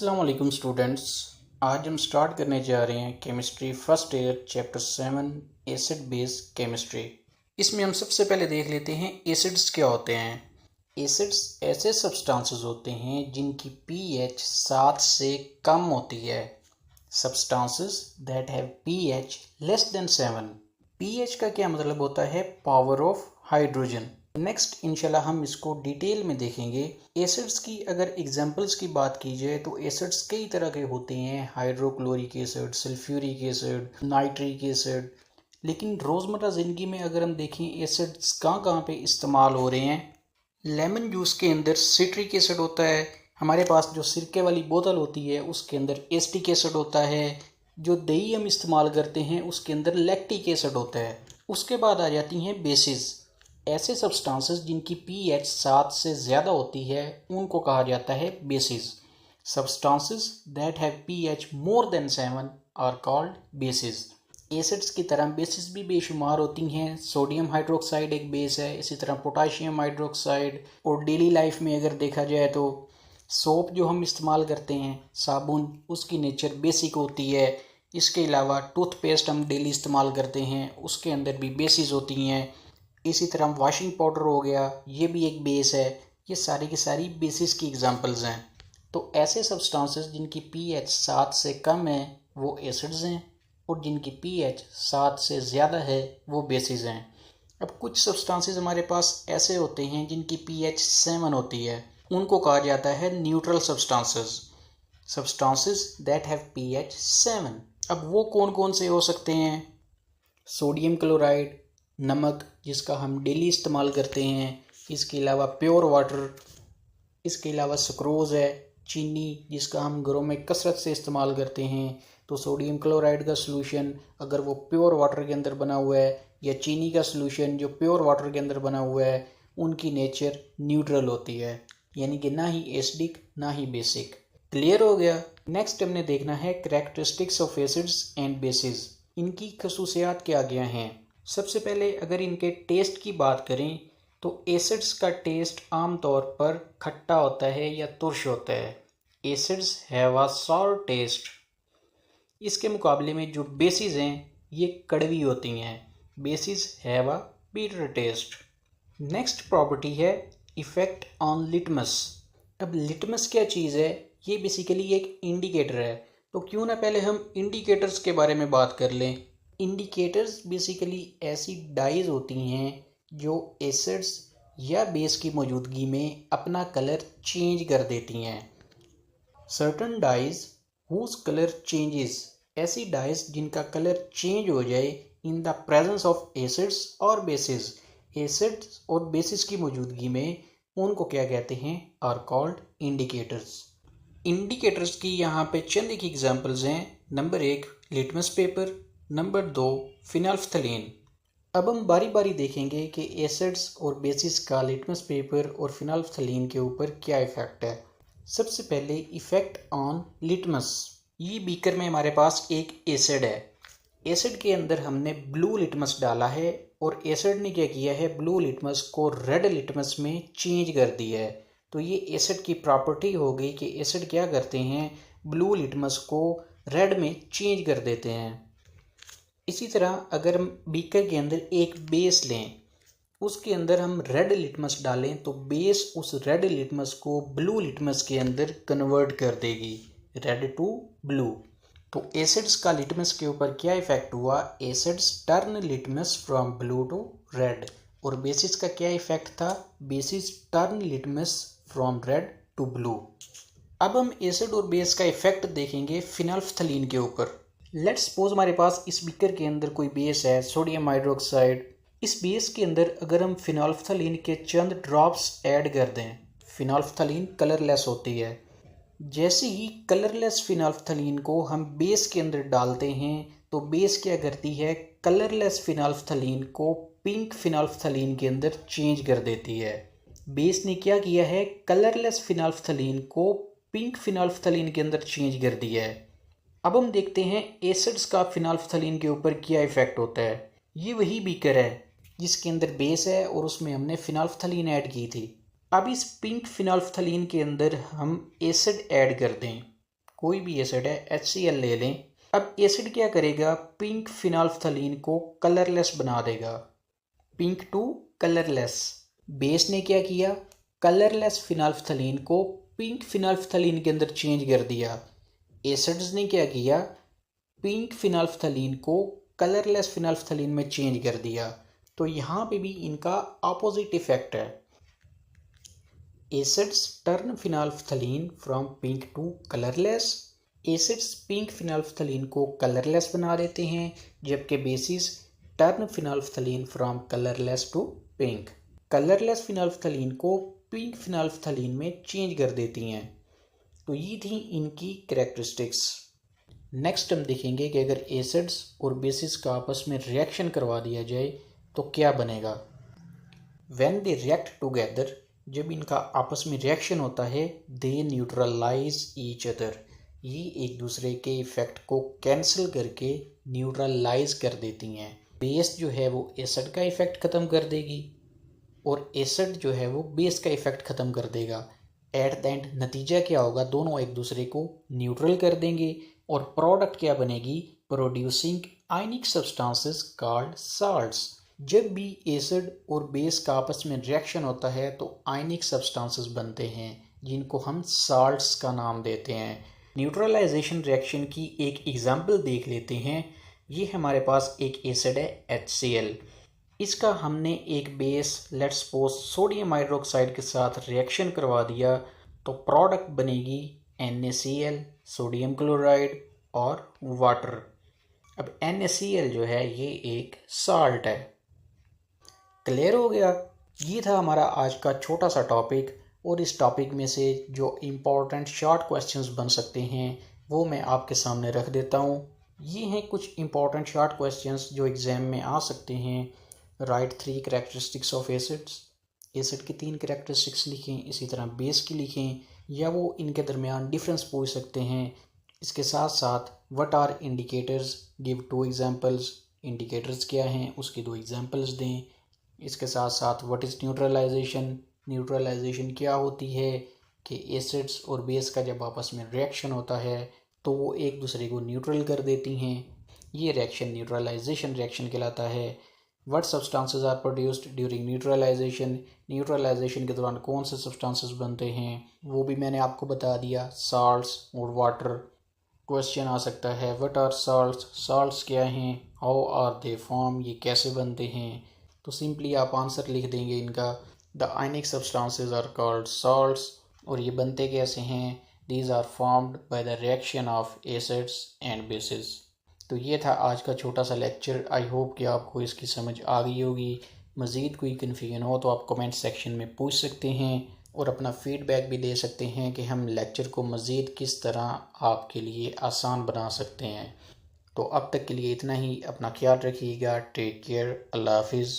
अस्सलाम वालेकुम स्टूडेंट्स। आज हम स्टार्ट करने जा रहे हैं chemistry first year chapter 7 acid base chemistry. इसमें हम सबसे पहले देख लेते हैं एसिड्स क्या होते हैं। एसिड्स ऐसे सब्सटेंसेस होते हैं जिनकी पीएच 7 से कम होती है। Substances that have pH less than 7। PH का क्या मतलब होता है? Power of hydrogen. नेक्स्ट इंशाल्लाह हम इसको डिटेल में देखेंगे। एसिड्स की अगर एग्जांपल्स की बात की जाए तो एसिड्स कई तरह के होते हैं, hydrochloric acid, sulphuric acid, nitric acid. लेकिन रोज़मर्रा ज़िंदगी में अगर हम देखें एसिड्स कहाँ कहाँ पे इस्तेमाल हो रहे हैं। लेमन जूस के अंदर सिट्रिक एसिड होता है। हमारे पास जो सिरके वाली बोतल होती है उसके अंदर एसिटिक एसिड होता है। जो दही हम इस्तेमाल करते हैं उसके अंदर लैक्टिक एसिड होता है। उसके बाद आ जाती हैं बेसिस। ऐसे सब्सटेंसेस जिनकी पीएच 7 से ज़्यादा होती है उनको कहा जाता है bases. Substances that have pH more than 7 are called bases. Acids की तरह बेसिस भी बेशुमार होती हैं। सोडियम हाइड्रोक्साइड एक बेस है, इसी तरह पोटाशियम हाइड्रोक्साइड। और डेली लाइफ में अगर देखा जाए तो सोप जो हम इस्तेमाल करते हैं, साबुन, उसकी नेचर बेसिक होती है। इसके अलावा टूथपेस्ट हम डेली इस्तेमाल करते हैं, उसके अंदर भी बेसिस होती हैं। इसी तरह वॉशिंग पाउडर हो गया, ये भी एक बेस है। ये सारी की सारी बेसिस की एग्जांपल्स हैं। तो ऐसे सब्सटेंसेस जिनकी पीएच 7 से कम है वो एसिड्स हैं, और जिनकी पीएच 7 से ज़्यादा है वो बेसिस हैं। अब कुछ सब्सटेंसेस हमारे पास ऐसे होते हैं जिनकी पीएच 7 होती है, उनको कहा जाता है neutral substances. Substances that have pH 7। अब वो कौन कौन से हो सकते हैं? सोडियम क्लोराइड, नमक जिसका हम डेली इस्तेमाल करते हैं, इसके अलावा प्योर वाटर, इसके अलावा सुक्रोज़ है, चीनी जिसका हम घरों में कसरत से इस्तेमाल करते हैं। तो सोडियम क्लोराइड का सॉल्यूशन अगर वो प्योर वाटर के अंदर बना हुआ है, या चीनी का सॉल्यूशन जो प्योर वाटर के अंदर बना हुआ है, उनकी नेचर न्यूट्रल होती है, यानी कि ना ही एसिडिक ना ही बेसिक। क्लियर हो गया। नेक्स्ट हमने देखना है characteristics of acids and basis. इनकी खसूसियात क्या क्या हैं। सबसे पहले अगर इनके टेस्ट की बात करें तो एसिड्स का टेस्ट आमतौर पर खट्टा होता है या तुर्श होता है। Acids have a sour taste. इसके मुकाबले में जो बेसिस हैं ये कड़वी होती हैं। Bases have a bitter taste. Next property है इफ़ेक्ट ऑन लिटमस। अब लिटमस क्या चीज़ है? ये बेसिकली एक इंडिकेटर है। तो क्यों ना पहले हम इंडिकेटर्स के बारे में बात कर लें। इंडिकेटर्स बेसिकली ऐसी डाइज होती हैं जो एसिड्स या बेस की मौजूदगी में अपना कलर चेंज कर देती हैं। Certain dyes whose colour changes. ऐसी डाइज जिनका कलर चेंज हो जाए in the presence of acids और बेसिस। एसिड्स और बेसिस की मौजूदगी में उनको क्या कहते हैं? Are called indicators. इंडिकेटर्स की यहाँ पे चंद एक एग्जांपल्स हैं। Number 1 litmus paper, number 2 फिनाल्फ्थलीन। अब हम बारी बारी देखेंगे कि एसिड्स और बेसिस का लिटमस पेपर और फिनाल्फ्थलीन के ऊपर क्या इफ़ेक्ट है। सबसे पहले इफ़ेक्ट ऑन लिटमस। ये बीकर में हमारे पास एक एसिड है। एसिड के अंदर हमने ब्लू लिटमस डाला है, और एसिड ने क्या किया है? ब्लू लिटमस को रेड लिटमस में चेंज कर दिया है। तो ये एसिड की प्रॉपर्टी हो गई कि एसिड क्या करते हैं? ब्लू लिटमस को रेड में चेंज कर देते हैं। इसी तरह अगर हम बीकर के अंदर एक बेस लें, उसके अंदर हम रेड लिटमस डालें तो बेस उस रेड लिटमस को ब्लू लिटमस के अंदर कन्वर्ट कर देगी, रेड टू ब्लू। तो एसिड्स का लिटमस के ऊपर क्या इफेक्ट हुआ? Acids turn litmus from blue to red. और बेसिस का क्या इफेक्ट था? Bases turn litmus from red to blue. अब हम एसिड और बेस का इफेक्ट देखेंगे फिनाल्फ्थलीन के ऊपर। लेट्स सपोज हमारे पास इस बीकर के अंदर कोई बेस है, सोडियम हाइड्रोक्साइड। इस बेस के अंदर अगर हम फिनाल्फ्थलीन के चंद ड्रॉप्स ऐड कर दें, फिनाल्फ्थलीन कलरलेस होती है। जैसे ही कलरलेस फिनाल्फ्थलीन को हम बेस के अंदर डालते हैं तो बेस क्या करती है? कलरलेस फिनाल्फ्थलीन को पिंक फिनाल्फ्थलीन के अंदर चेंज कर देती है। बेस ने क्या किया है? कलरलेस फिनाल्फ्थलीन को पिंक फिनाल्फ्थलीन के अंदर चेंज कर दिया है। अब हम देखते हैं एसिड्स का फिनाल्फ्थलीन के ऊपर क्या इफेक्ट होता है। ये वही बीकर है जिसके अंदर बेस है और उसमें हमने फिनाल्फ्थलीन ऐड की थी। अब इस पिंक फिनाल्फ्थलीन के अंदर हम एसिड ऐड कर दें कोई भी एसिड है HCl ले लें। अब एसिड क्या करेगा, पिंक फिनाल्फ्थलीन को कलरलेस बना देगा, पिंक टू कलरलेस। बेस ने क्या किया, कलरलेस फिनाल्फ्थलीन को पिंक फिनाल्फ्थलीन के अंदर चेंज कर दिया। एसिड्स ने क्या किया, पिंक फिनाल्फ्थलीन को कलरलेस फिनाल्फ्थलीन में चेंज कर दिया। तो यहाँ पे भी इनका ऑपोजिट इफेक्ट है। Acids turn phenolphthalein from pink to colourless. Acids pink phenolphthalein को कलरलेस बना देते हैं, जबकि bases turn phenolphthalein from colourless to pink. Colourless phenolphthalein को पिंक फिनाल्फ्थलीन में चेंज कर देती हैं। तो ये थी इनकी कैरेक्टरिस्टिक्स। नेक्स्ट हम देखेंगे कि अगर एसिड्स और बेसिस का आपस में रिएक्शन करवा दिया जाए तो क्या बनेगा। व्हेन दे रिएक्ट टुगेदर, जब इनका आपस में रिएक्शन होता है, दे न्यूट्रलाइज ईच अदर, ये एक दूसरे के इफेक्ट को कैंसिल करके न्यूट्रलाइज कर देती हैं। बेस जो है वो एसिड का इफेक्ट ख़त्म कर देगी और एसिड जो है वो बेस का इफेक्ट ख़त्म कर देगा। एट द एंड नतीजा क्या होगा, दोनों एक दूसरे को न्यूट्रल कर देंगे और प्रोडक्ट क्या बनेगी, प्रोड्यूसिंग आयनिक सब्सटेंसेस कॉल्ड साल्ट्स। जब भी एसिड और बेस का आपस में रिएक्शन होता है तो आयनिक सब्सटेंसेस बनते हैं जिनको हम साल्ट्स का नाम देते हैं। न्यूट्रलाइजेशन रिएक्शन की एक एग्जांपल देख लेते हैं। ये हमारे पास एक एसिड है HCl, इसका हमने एक base let's suppose sodium hydroxide के साथ रिएक्शन करवा दिया तो प्रोडक्ट बनेगी NaCl, सोडियम क्लोराइड और वाटर। अब NaCl जो है ये एक साल्ट है। क्लियर हो गया। ये था हमारा आज का छोटा सा टॉपिक और इस टॉपिक में से जो इम्पोर्टेंट शॉर्ट क्वेश्चंस बन सकते हैं वो मैं आपके सामने रख देता हूँ। ये हैं कुछ इम्पोर्टेंट शॉर्ट क्वेश्चंस जो एग्ज़ाम में आ सकते हैं। Right 3 characteristics of acids, acid की 3 कैरेक्टरिस्टिक्स लिखें, इसी तरह बेस की लिखें या वो इनके दरमियान डिफरेंस पूछ सकते हैं। इसके साथ साथ what are indicators, give 2 examples, indicators क्या हैं उसके 2 एग्जांपल्स दें। इसके साथ साथ व्हाट इज़ न्यूट्रलाइजेशन, न्यूट्रलाइजेशन क्या होती है कि एसिड्स और बेस का जब आपस में रिएक्शन होता है तो वो एक दूसरे को न्यूट्रल कर देती हैं, ये रिएक्शन न्यूट्रलाइजेशन रिएक्शन कहलाता है। What substances are produced during neutralisation, neutralisation के दौरान कौन से सब्सटेंसेस बनते हैं वो भी मैंने आपको बता दिया, साल्ट्स और वाटर। क्वेश्चन आ सकता है व्हाट आर साल्ट्स, साल्ट्स क्या हैं, हाउ आर दे फॉर्म, ये कैसे बनते हैं। तो सिंपली आप आंसर लिख देंगे इनका, the ionic substances are called salts, और ये बनते कैसे हैं, these are formed by the reaction of acids and bases. तो ये था आज का छोटा सा लेक्चर। आई होप कि आपको इसकी समझ आ गई होगी। मज़ीद कोई कन्फ्यूजन हो तो आप कमेंट सेक्शन में पूछ सकते हैं और अपना फीडबैक भी दे सकते हैं कि हम लेक्चर को मज़ीद किस तरह आपके लिए आसान बना सकते हैं। तो अब तक के लिए इतना ही। अपना ख्याल रखिएगा। Take care. अल्लाह हाफिज़।